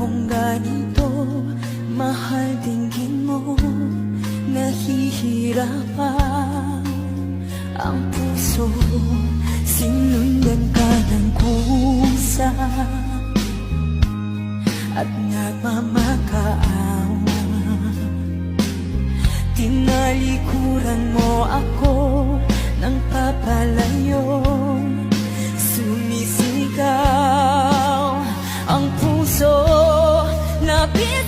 kong ganito. Mahal dinggin mo, nahihirapan ang puso. Sinundan ka ng kusa at nagmamakaawa. Tinalikuran mo ako ng papalayo. Sumisigaw ang puso, lapit